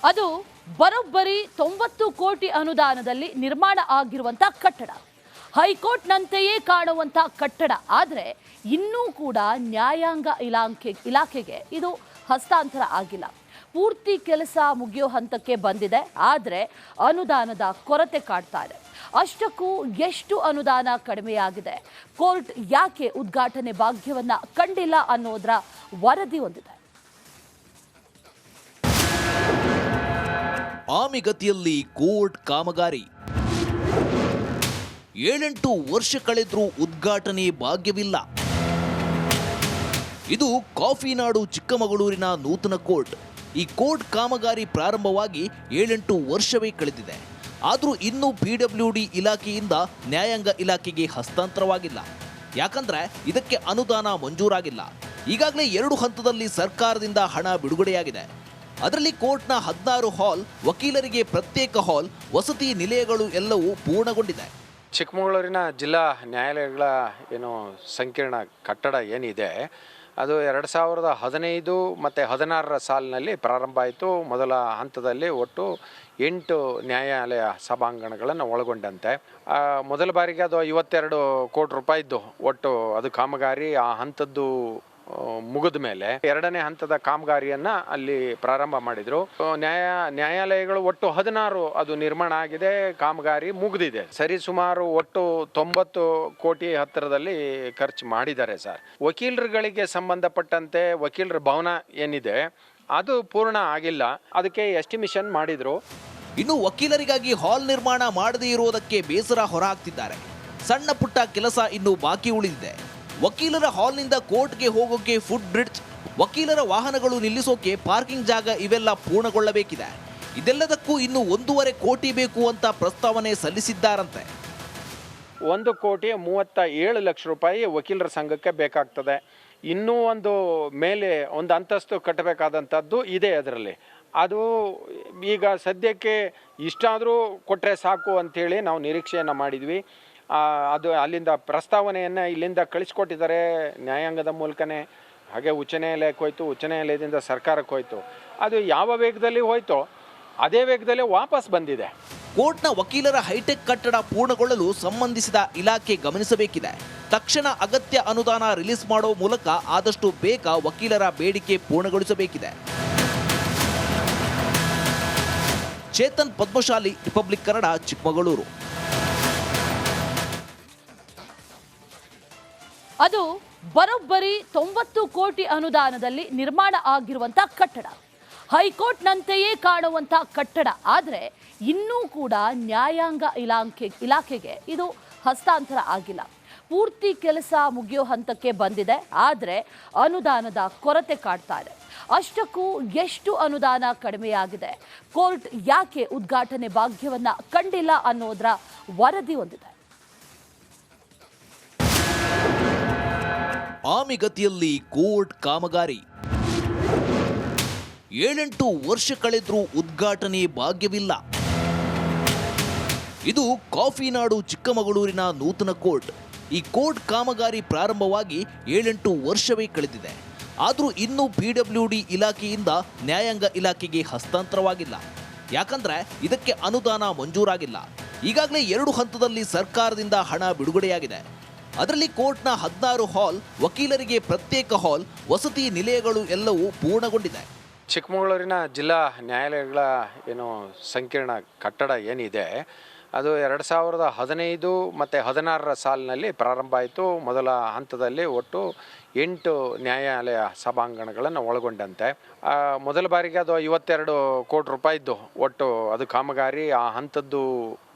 ಅದು ಬರೋಬ್ಬರಿ 90 ಕೋಟಿ ಅನುದಾನದಲ್ಲಿ ನಿರ್ಮಾಣ ಆಗಿರುವಂತ ಕಟ್ಟಡ. ಹೈಕೋರ್ಟ್ನಂತೆಯೇ ಕಾಣುವಂತ ಕಟ್ಟಡ. ಆದರೆ ಇನ್ನೂ ಕೂಡ ನ್ಯಾಯಾಂಗ ಇಲಾಖೆಗೆ ಇದು ಹಸ್ತಾಂತರ ಆಗಿಲ್ಲ. ಪೂರ್ತಿ ಕೆಲಸ ಮುಗಿಯೋ ಹಂತಕ್ಕೆ ಬಂದಿದೆ. ಆದರೆ ಅನುದಾನದ ಕೊರತೆ ಕಾಡ್ತಾ ಇದೆ. ಅಷ್ಟಕ್ಕೂ ಎಷ್ಟು ಅನುದಾನ ಕಡಿಮೆಯಾಗಿದೆ, ಕೋರ್ಟ್ ಯಾಕೆ ಉದ್ಘಾಟನೆ ಭಾಗ್ಯವನ್ನ ಕಂಡಿಲ್ಲ ಅನ್ನೋದರ ವರದಿ ಹೊಂದಿದೆ. ಆಮೆಗತಿಯಲ್ಲಿ ಕೋರ್ಟ್ ಕಾಮಗಾರಿ 7-8 ವರ್ಷ ಕಳೆದ್ರೂ ಉದ್ಘಾಟನೆ ಭಾಗ್ಯವಿಲ್ಲ. ಇದು ಕಾಫಿನಾಡು ಚಿಕ್ಕಮಗಳೂರಿನ ನೂತನ ಕೋರ್ಟ್. ಈ ಕೋರ್ಟ್ ಕಾಮಗಾರಿ ಪ್ರಾರಂಭವಾಗಿ 7-8 ವರ್ಷವೇ ಕಳೆದಿದೆ. ಆದರೂ ಇನ್ನೂ PWD ಇಲಾಖೆಯಿಂದ ನ್ಯಾಯಾಂಗ ಇಲಾಖೆಗೆ ಹಸ್ತಾಂತರವಾಗಿಲ್ಲ. ಯಾಕಂದ್ರೆ ಇದಕ್ಕೆ ಅನುದಾನ ಮಂಜೂರಾಗಿಲ್ಲ. ಈಗಾಗಲೇ 2 ಹಂತದಲ್ಲಿ ಸರ್ಕಾರದಿಂದ ಹಣ ಬಿಡುಗಡೆಯಾಗಿದೆ. ಅದರಲ್ಲಿ ಕೋರ್ಟ್ನ 16 ಹಾಲ್, ವಕೀಲರಿಗೆ ಪ್ರತ್ಯೇಕ ಹಾಲ್, ವಸತಿ ನಿಲಯಗಳು ಎಲ್ಲವೂ ಪೂರ್ಣಗೊಂಡಿದೆ. ಚಿಕ್ಕಮಗಳೂರಿನ ಜಿಲ್ಲಾ ನ್ಯಾಯಾಲಯಗಳ ಸಂಕೀರ್ಣ ಕಟ್ಟಡ ಏನಿದೆ ಅದು 2015 ಮತ್ತು 16 ಸಾಲಿನಲ್ಲಿ ಪ್ರಾರಂಭ ಆಯಿತು. ಮೊದಲ ಹಂತದಲ್ಲಿ ಒಟ್ಟು 8 ನ್ಯಾಯಾಲಯ ಸಭಾಂಗಣಗಳನ್ನು ಒಳಗೊಂಡಂತೆ ಮೊದಲ ಬಾರಿಗೆ ಅದು 52 ಕೋಟಿ ರೂಪಾಯಿದ್ದು ಒಟ್ಟು ಅದು ಕಾಮಗಾರಿ. ಆ ಹಂತದ್ದು ಮುಗಿದ ಮೇಲೆ 2ನೇ ಹಂತದ ಕಾಮಗಾರಿಯನ್ನು ಅಲ್ಲಿ ಪ್ರಾರಂಭ ಮಾಡಿದರು. ನ್ಯಾಯಾಲಯಗಳು ಒಟ್ಟು 16 ಅದು ನಿರ್ಮಾಣ ಆಗಿದೆ, ಕಾಮಗಾರಿ ಮುಗಿದಿದೆ. ಸರಿ ಸುಮಾರು ಒಟ್ಟು 90 ಕೋಟಿ ಹತ್ತಿರದಲ್ಲಿ ಖರ್ಚು ಮಾಡಿದ್ದಾರೆ ಸರ್. ವಕೀಲರುಗಳಿಗೆ ಸಂಬಂಧಪಟ್ಟಂತೆ ವಕೀಲರ ಭವನ ಏನಿದೆ ಅದು ಪೂರ್ಣ ಆಗಿಲ್ಲ, ಅದಕ್ಕೆ ಎಸ್ಟಿಮೇಷನ್ ಮಾಡಿದರು. ಇನ್ನು ವಕೀಲರಿಗಾಗಿ ಹಾಲ್ ನಿರ್ಮಾಣ ಮಾಡದೇ ಇರುವುದಕ್ಕೆ ಬೇಸರ ಹೊರಹಾಕ್ತಿದ್ದಾರೆ. ಸಣ್ಣ ಪುಟ್ಟ ಕೆಲಸ ಇನ್ನೂ ಬಾಕಿ ಉಳಿದಿದೆ. ವಕೀಲರ ಹಾಲ್ನಿಂದ ಕೋರ್ಟ್ಗೆ ಹೋಗೋಕೆ ಫುಟ್ ಬ್ರಿಡ್ಜ್, ವಕೀಲರ ವಾಹನಗಳು ನಿಲ್ಲಿಸೋಕೆ ಪಾರ್ಕಿಂಗ್ ಜಾಗ ಇವೆಲ್ಲ ಪೂರ್ಣಗೊಳ್ಳಬೇಕಿದೆ. ಇದೆಲ್ಲದಕ್ಕೂ ಇನ್ನು 1.5 ಕೋಟಿ ಬೇಕು ಅಂತ ಪ್ರಸ್ತಾವನೆ ಸಲ್ಲಿಸಿದ್ದಾರಂತೆ. 1,37,00,000 ರೂಪಾಯಿ ವಕೀಲರ ಸಂಘಕ್ಕೆ ಬೇಕಾಗ್ತದೆ. ಇನ್ನೂ ಮೇಲೆ ಒಂದು ಅಂತಸ್ತು ಕಟ್ಟಬೇಕಾದಂಥದ್ದು ಇದೆ ಅದರಲ್ಲಿ. ಅದು ಈಗ ಸದ್ಯಕ್ಕೆ ಇಷ್ಟಾದರೂ ಕೊಟ್ಟರೆ ಸಾಕು ಅಂಥೇಳಿ ನಾವು ನಿರೀಕ್ಷೆಯನ್ನು ಮಾಡಿದ್ವಿ. ಅದು ಅಲ್ಲಿಂದ ಪ್ರಸ್ತಾವನೆಯನ್ನು ಇಲ್ಲಿಂದ ಕಳಿಸ್ಕೊಟ್ಟಿದ್ದಾರೆ ನ್ಯಾಯಾಂಗದ ಮೂಲಕನೇ. ಹಾಗೆ ಉಚ್ಚ ನ್ಯಾಯಾಲಯಕ್ಕೆ ಹೋಯ್ತು, ಉಚ್ಚ ನ್ಯಾಯಾಲಯದಿಂದ ಸರ್ಕಾರಕ್ಕೆ ಹೋಯ್ತು. ಅದು ಯಾವ ವೇಗದಲ್ಲಿ ಹೋಯ್ತೋ ಅದೇ ವೇಗದಲ್ಲಿ ವಾಪಸ್ ಬಂದಿದೆ. ಕೋರ್ಟ್ನ ವಕೀಲರ ಹೈಟೆಕ್ ಕಟ್ಟಡ ಪೂರ್ಣಗೊಳ್ಳಲು ಸಂಬಂಧಿಸಿದ ಇಲಾಖೆ ಗಮನಿಸಬೇಕಿದೆ. ತಕ್ಷಣ ಅಗತ್ಯ ಅನುದಾನ ರಿಲೀಸ್ ಮಾಡೋ ಮೂಲಕ ಆದಷ್ಟು ಬೇಗ ವಕೀಲರ ಬೇಡಿಕೆ ಪೂರ್ಣಗೊಳಿಸಬೇಕಿದೆ. ಚೇತನ್ ಪದ್ಮಶಾಲಿ, ರಿಪಬ್ಲಿಕ್ ಕನ್ನಡ, ಚಿಕ್ಕಮಗಳೂರು. ಅದು ಬರೋಬ್ಬರಿ 90 ಕೋಟಿ ಅನುದಾನದಲ್ಲಿ ನಿರ್ಮಾಣ ಆಗಿರುವಂತ ಕಟ್ಟಡ. ಹೈಕೋರ್ಟ್ನಂತೆಯೇ ಕಾಣುವಂತ ಕಟ್ಟಡ. ಆದರೆ ಇನ್ನೂ ಕೂಡ ನ್ಯಾಯಾಂಗ ಇಲಾಖೆಗೆ ಇದು ಹಸ್ತಾಂತರ ಆಗಿಲ್ಲ. ಪೂರ್ತಿ ಕೆಲಸ ಮುಗಿಯೋ ಹಂತಕ್ಕೆ ಬಂದಿದೆ. ಆದರೆ ಅನುದಾನದ ಕೊರತೆ ಕಾಡ್ತಾ ಇದೆ. ಅಷ್ಟಕ್ಕೂ ಎಷ್ಟು ಅನುದಾನ ಕಡಿಮೆಯಾಗಿದೆ, ಕೋರ್ಟ್ ಯಾಕೆ ಉದ್ಘಾಟನೆ ಭಾಗ್ಯವನ್ನ ಕಂಡಿಲ್ಲ ಅನ್ನೋದರ ವರದಿ ಹೊಂದಿದೆ. ಆಮೆಗತಿಯಲ್ಲಿ ಕೋರ್ಟ್ ಕಾಮಗಾರಿ 7-8 ವರ್ಷ ಕಳೆದ್ರೂ ಉದ್ಘಾಟನೆ ಭಾಗ್ಯವಿಲ್ಲ. ಇದು ಕಾಫಿನಾಡು ಚಿಕ್ಕಮಗಳೂರಿನ ನೂತನ ಕೋರ್ಟ್. ಈ ಕೋರ್ಟ್ ಕಾಮಗಾರಿ ಪ್ರಾರಂಭವಾಗಿ 7-8 ವರ್ಷವೇ ಕಳೆದಿದೆ. ಆದರೂ ಇನ್ನೂ PWD ಇಲಾಖೆಯಿಂದ ನ್ಯಾಯಾಂಗ ಇಲಾಖೆಗೆ ಹಸ್ತಾಂತರವಾಗಿಲ್ಲ. ಯಾಕಂದ್ರೆ ಇದಕ್ಕೆ ಅನುದಾನ ಮಂಜೂರಾಗಿಲ್ಲ. ಈಗಾಗಲೇ 2 ಹಂತದಲ್ಲಿ ಸರ್ಕಾರದಿಂದ ಹಣ ಬಿಡುಗಡೆಯಾಗಿದೆ. ಅದರಲ್ಲಿ ಕೋರ್ಟ್ನ 16 ಹಾಲ್, ವಕೀಲರಿಗೆ ಪ್ರತ್ಯೇಕ ಹಾಲ್, ವಸತಿ ನಿಲಯಗಳು ಎಲ್ಲವೂ ಪೂರ್ಣಗೊಂಡಿದೆ. ಚಿಕ್ಕಮಗಳೂರಿನ ಜಿಲ್ಲಾ ನ್ಯಾಯಾಲಯಗಳ ಸಂಕೀರ್ಣ ಕಟ್ಟಡ ಏನಿದೆ ಅದು 2015 ಮತ್ತು 16 ಸಾಲಿನಲ್ಲಿ ಪ್ರಾರಂಭ ಆಯಿತು. ಮೊದಲ ಹಂತದಲ್ಲಿ ಒಟ್ಟು 8 ನ್ಯಾಯಾಲಯ ಸಭಾಂಗಣಗಳನ್ನು ಒಳಗೊಂಡಂತೆ ಮೊದಲ ಬಾರಿಗೆ ಅದು 52 ಕೋಟಿ ರೂಪಾಯಿದ್ದು ಒಟ್ಟು ಅದು ಕಾಮಗಾರಿ. ಆ ಹಂತದ್ದು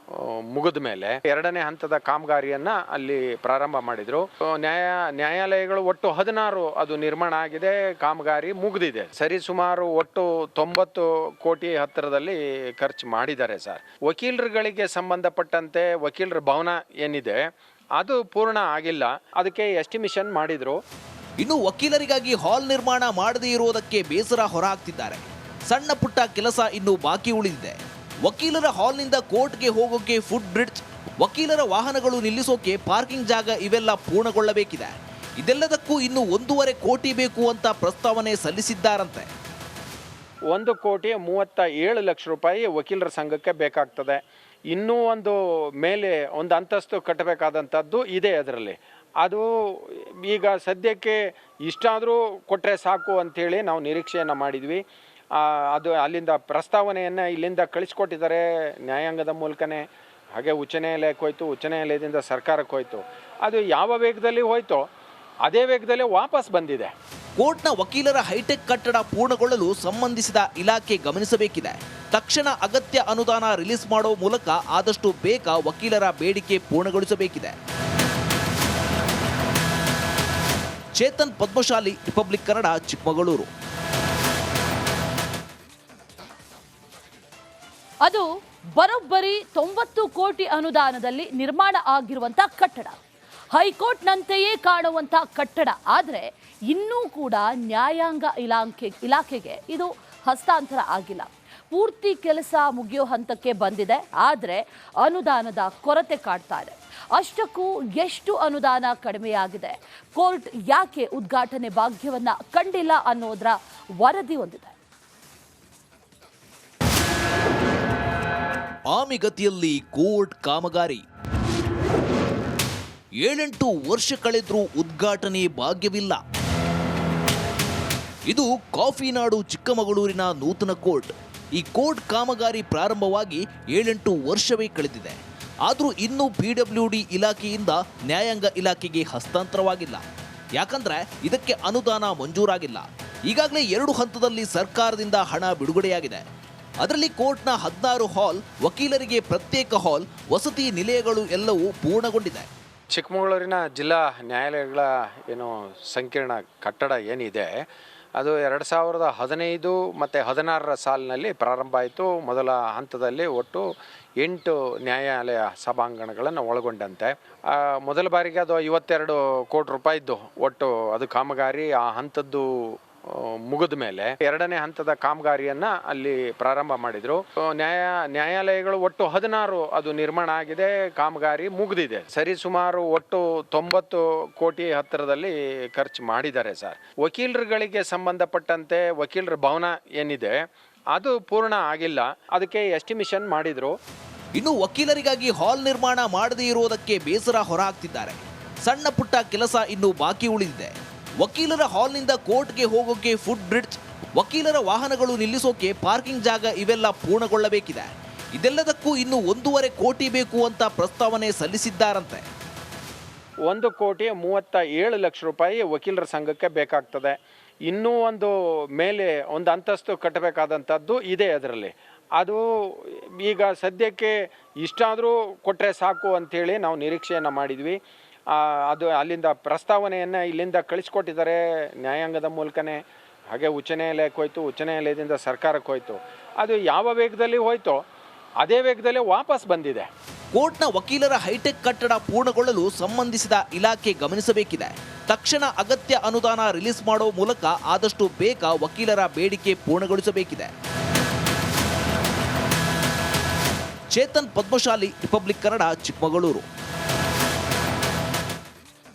ಮುಗಿದ ಮೇಲೆ 2ನೇ ಹಂತದ ಕಾಮಗಾರಿಯನ್ನು ಅಲ್ಲಿ ಪ್ರಾರಂಭ ಮಾಡಿದರು. ನ್ಯಾಯಾಲಯಗಳು ಒಟ್ಟು 16 ಅದು ನಿರ್ಮಾಣ ಆಗಿದೆ, ಕಾಮಗಾರಿ ಮುಗಿದಿದೆ. ಸರಿ ಸುಮಾರು ಒಟ್ಟು 90 ಕೋಟಿ ಹತ್ತಿರದಲ್ಲಿ ಖರ್ಚು ಮಾಡಿದ್ದಾರೆ ಸರ್. ವಕೀಲರುಗಳಿಗೆ ಸಂಬಂಧಪಟ್ಟಂತೆ ವಕೀಲರ ಭವನ ಏನಿದೆ ಅದು ಪೂರ್ಣ ಆಗಿಲ್ಲ, ಅದಕ್ಕೆ ಎಸ್ಟಿಮೇಷನ್ ಮಾಡಿದರು. ಇನ್ನು ವಕೀಲರಿಗಾಗಿ ಹಾಲ್ ನಿರ್ಮಾಣ ಮಾಡದೇ ಇರುವುದಕ್ಕೆ ಬೇಸರ ಹೊರಹಾಕ್ತಿದ್ದಾರೆ. ಸಣ್ಣ ಪುಟ್ಟ ಕೆಲಸ ಇನ್ನೂ ಬಾಕಿ ಉಳಿದಿದೆ. ವಕೀಲರ ಹಾಲ್ನಿಂದ ಕೋರ್ಟ್ಗೆ ಹೋಗೋಕೆ ಫುಟ್ ಬ್ರಿಡ್ಜ್, ವಕೀಲರ ವಾಹನಗಳು ನಿಲ್ಲಿಸೋಕೆ ಪಾರ್ಕಿಂಗ್ ಜಾಗ ಇವೆಲ್ಲ ಪೂರ್ಣಗೊಳ್ಳಬೇಕಿದೆ. ಇದೆಲ್ಲದಕ್ಕೂ ಇನ್ನು 1.5 ಕೋಟಿ ಬೇಕು ಅಂತ ಪ್ರಸ್ತಾವನೆ ಸಲ್ಲಿಸಿದ್ದಾರಂತೆ. 1,37,00,000 ರೂಪಾಯಿ ವಕೀಲರ ಸಂಘಕ್ಕೆ ಬೇಕಾಗ್ತದೆ. ಇನ್ನೂ ಒಂದು ಮೇಲೆ ಒಂದು ಅಂತಸ್ತು ಕಟ್ಟಬೇಕಾದಂಥದ್ದು ಇದೆ ಅದರಲ್ಲಿ. ಅದು ಈಗ ಸದ್ಯಕ್ಕೆ ಇಷ್ಟಾದರೂ ಕೊಟ್ಟರೆ ಸಾಕು ಅಂಥೇಳಿ ನಾವು ನಿರೀಕ್ಷೆಯನ್ನು ಮಾಡಿದ್ವಿ. ಅದು ಅಲ್ಲಿಂದ ಪ್ರಸ್ತಾವನೆಯನ್ನು ಇಲ್ಲಿಂದ ಕಳಿಸ್ಕೊಟ್ಟಿದ್ದಾರೆ ನ್ಯಾಯಾಂಗದ ಮೂಲಕನೇ. ಹಾಗೆ ಉಚ್ಚ ನ್ಯಾಯಾಲಯಕ್ಕೆ ಹೋಯ್ತು, ಉಚ್ಚ ನ್ಯಾಯಾಲಯದಿಂದ ಸರ್ಕಾರಕ್ಕೆ ಹೋಯ್ತು. ಅದು ಯಾವ ವೇಗದಲ್ಲಿ ಹೋಯ್ತೋ ಅದೇ ವೇಗದಲ್ಲೇ ವಾಪಸ್ ಬಂದಿದೆ. ಕೋರ್ಟ್ನ ವಕೀಲರ ಹೈಟೆಕ್ ಕಟ್ಟಡ ಪೂರ್ಣಗೊಳ್ಳಲು ಸಂಬಂಧಿಸಿದ ಇಲಾಖೆ ಗಮನಿಸಬೇಕಿದೆ. ತಕ್ಷಣ ಅಗತ್ಯ ಅನುದಾನ ರಿಲೀಸ್ ಮಾಡೋ ಮೂಲಕ ಆದಷ್ಟು ಬೇಗ ವಕೀಲರ ಬೇಡಿಕೆ ಪೂರ್ಣಗೊಳಿಸಬೇಕಿದೆ. ಚೇತನ್ ಪದ್ಮಶಾಲಿ, ರಿಪಬ್ಲಿಕ್ ಕನ್ನಡ, ಚಿಕ್ಕಮಗಳೂರು. ಅದು ಬರೋಬ್ಬರಿ 90 ಕೋಟಿ ಅನುದಾನದಲ್ಲಿ ನಿರ್ಮಾಣ ಆಗಿರುವಂಥ ಕಟ್ಟಡ. ಹೈಕೋರ್ಟ್ನಂತೆಯೇ ಕಾಣುವಂಥ ಕಟ್ಟಡ. ಆದರೆ ಇನ್ನೂ ಕೂಡ ನ್ಯಾಯಾಂಗ ಇಲಾಖೆಗೆ ಇದು ಹಸ್ತಾಂತರ ಆಗಿಲ್ಲ. ಪೂರ್ತಿ ಕೆಲಸ ಮುಗಿಯೋ ಹಂತಕ್ಕೆ ಬಂದಿದೆ. ಆದರೆ ಅನುದಾನದ ಕೊರತೆ ಕಾಡ್ತಾ ಇದೆ. ಅಷ್ಟಕ್ಕೂ ಎಷ್ಟು ಅನುದಾನ ಕಡಿಮೆಯಾಗಿದೆ, ಕೋರ್ಟ್ ಯಾಕೆ ಉದ್ಘಾಟನೆ ಭಾಗ್ಯವನ್ನ ಕಂಡಿಲ್ಲ ಅನ್ನೋದರ ವರದಿ ಹೊಂದಿದೆ. ಆಮೆಗತಿಯಲ್ಲಿ ಕೋರ್ಟ್ ಕಾಮಗಾರಿ 7-8 ವರ್ಷ ಕಳೆದ್ರೂ ಉದ್ಘಾಟನೆ ಭಾಗ್ಯವಿಲ್ಲ. ಇದು ಕಾಫಿನಾಡು ಚಿಕ್ಕಮಗಳೂರಿನ ನೂತನ ಕೋರ್ಟ್. ಈ ಕೋರ್ಟ್ ಕಾಮಗಾರಿ ಪ್ರಾರಂಭವಾಗಿ 7-8 ವರ್ಷವೇ ಕಳೆದಿದೆ. ಆದರೂ ಇನ್ನೂ PWD ಇಲಾಖೆಯಿಂದ ನ್ಯಾಯಾಂಗ ಇಲಾಖೆಗೆ ಹಸ್ತಾಂತರವಾಗಿಲ್ಲ. ಯಾಕಂದ್ರೆ ಇದಕ್ಕೆ ಅನುದಾನ ಮಂಜೂರಾಗಿಲ್ಲ. ಈಗಾಗಲೇ 2 ಹಂತದಲ್ಲಿ ಸರ್ಕಾರದಿಂದ ಹಣ ಬಿಡುಗಡೆಯಾಗಿದೆ. ಅದರಲ್ಲಿ ಕೋರ್ಟ್ನ 16 ಹಾಲ್, ವಕೀಲರಿಗೆ ಪ್ರತ್ಯೇಕ ಹಾಲ್, ವಸತಿ ನಿಲಯಗಳು ಎಲ್ಲವೂ ಪೂರ್ಣಗೊಂಡಿದೆ. ಚಿಕ್ಕಮಗಳೂರಿನ ಜಿಲ್ಲಾ ನ್ಯಾಯಾಲಯಗಳ ಸಂಕೀರ್ಣ ಕಟ್ಟಡ ಏನಿದೆ ಅದು 2015 ಮತ್ತು 16 ಸಾಲಿನಲ್ಲಿ ಪ್ರಾರಂಭ ಆಯಿತು. ಮೊದಲ ಹಂತದಲ್ಲಿ ಒಟ್ಟು 8 ನ್ಯಾಯಾಲಯ ಸಭಾಂಗಣಗಳನ್ನು ಒಳಗೊಂಡಂತೆ ಮೊದಲ ಬಾರಿಗೆ ಅದು 52 ಕೋಟಿ ರೂಪಾಯಿದ್ದು ಒಟ್ಟು ಅದು ಕಾಮಗಾರಿ. ಆ ಹಂತದ್ದು ಮುಗಿದ ಮೇಲೆ 2ನೇ ಹಂತದ ಕಾಮಗಾರಿಯನ್ನು ಅಲ್ಲಿ ಪ್ರಾರಂಭ ಮಾಡಿದರು. ನ್ಯಾಯಾಲಯಗಳು ಒಟ್ಟು 16 ಅದು ನಿರ್ಮಾಣ ಆಗಿದೆ, ಕಾಮಗಾರಿ ಮುಗಿದಿದೆ. ಸರಿ ಸುಮಾರು ಒಟ್ಟು 90 ಕೋಟಿ ಹತ್ತಿರದಲ್ಲಿ ಖರ್ಚು ಮಾಡಿದ್ದಾರೆ ಸರ್. ವಕೀಲರುಗಳಿಗೆ ಸಂಬಂಧಪಟ್ಟಂತೆ ವಕೀಲರ ಭವನ ಏನಿದೆ ಅದು ಪೂರ್ಣ ಆಗಿಲ್ಲ, ಅದಕ್ಕೆ ಎಸ್ಟಿಮೇಷನ್ ಮಾಡಿದರು. ಇನ್ನು ವಕೀಲರಿಗಾಗಿ ಹಾಲ್ ನಿರ್ಮಾಣ ಮಾಡದೇ ಇರುವುದಕ್ಕೆ ಬೇಸರ ಹೊರಹಾಕ್ತಿದ್ದಾರೆ. ಸಣ್ಣ ಪುಟ್ಟ ಕೆಲಸ ಇನ್ನೂ ಬಾಕಿ ಉಳಿದಿದೆ. ವಕೀಲರ ಹಾಲ್ನಿಂದ ಕೋರ್ಟ್ಗೆ ಹೋಗೋಕೆ ಫುಟ್ ಬ್ರಿಡ್ಜ್, ವಕೀಲರ ವಾಹನಗಳು ನಿಲ್ಲಿಸೋಕೆ ಪಾರ್ಕಿಂಗ್ ಜಾಗ ಇವೆಲ್ಲ ಪೂರ್ಣಗೊಳ್ಳಬೇಕಿದೆ. ಇದೆಲ್ಲದಕ್ಕೂ ಇನ್ನು 1.5 ಕೋಟಿ ಬೇಕು ಅಂತ ಪ್ರಸ್ತಾವನೆ ಸಲ್ಲಿಸಿದ್ದಾರಂತೆ. 1,37,00,000 ರೂಪಾಯಿ ವಕೀಲರ ಸಂಘಕ್ಕೆ ಬೇಕಾಗ್ತದೆ. ಇನ್ನೂ ಒಂದು ಮೇಲೆ ಒಂದು ಅಂತಸ್ತು ಕಟ್ಟಬೇಕಾದಂಥದ್ದು ಇದೆ ಅದರಲ್ಲಿ. ಅದು ಈಗ ಸದ್ಯಕ್ಕೆ ಇಷ್ಟಾದರೂ ಕೊಟ್ಟರೆ ಸಾಕು ಅಂಥೇಳಿ ನಾವು ನಿರೀಕ್ಷೆಯನ್ನು ಮಾಡಿದ್ವಿ. ಅದು ಅಲ್ಲಿಂದ ಪ್ರಸ್ತಾವನೆಯನ್ನು ಇಲ್ಲಿಂದ ಕಳಿಸ್ಕೊಟ್ಟಿದ್ದಾರೆ ನ್ಯಾಯಾಂಗದ ಮೂಲಕನೇ. ಹಾಗೆ ಉಚ್ಚ ನ್ಯಾಯಾಲಯಕ್ಕೆ ಹೋಯ್ತು, ಉಚ್ಚ ನ್ಯಾಯಾಲಯದಿಂದ ಸರ್ಕಾರಕ್ಕೆ ಹೋಯ್ತು. ಅದು ಯಾವ ವೇಗದಲ್ಲಿ ಹೋಯ್ತೋ ಅದೇ ವೇಗದಲ್ಲೇ ವಾಪಸ್ ಬಂದಿದೆ. ಕೋರ್ಟ್ನ ವಕೀಲರ ಹೈಟೆಕ್ ಕಟ್ಟಡ ಪೂರ್ಣಗೊಳ್ಳಲು ಸಂಬಂಧಿಸಿದ ಇಲಾಖೆ ಗಮನಿಸಬೇಕಿದೆ. ತಕ್ಷಣ ಅಗತ್ಯ ಅನುದಾನ ರಿಲೀಸ್ ಮಾಡೋ ಮೂಲಕ ಆದಷ್ಟು ಬೇಗ ವಕೀಲರ ಬೇಡಿಕೆ ಪೂರ್ಣಗೊಳಿಸಬೇಕಿದೆ. ಚೇತನ್ ಪದ್ಮಶಾಲಿ, ರಿಪಬ್ಲಿಕ್ ಕನ್ನಡ, ಚಿಕ್ಕಮಗಳೂರು.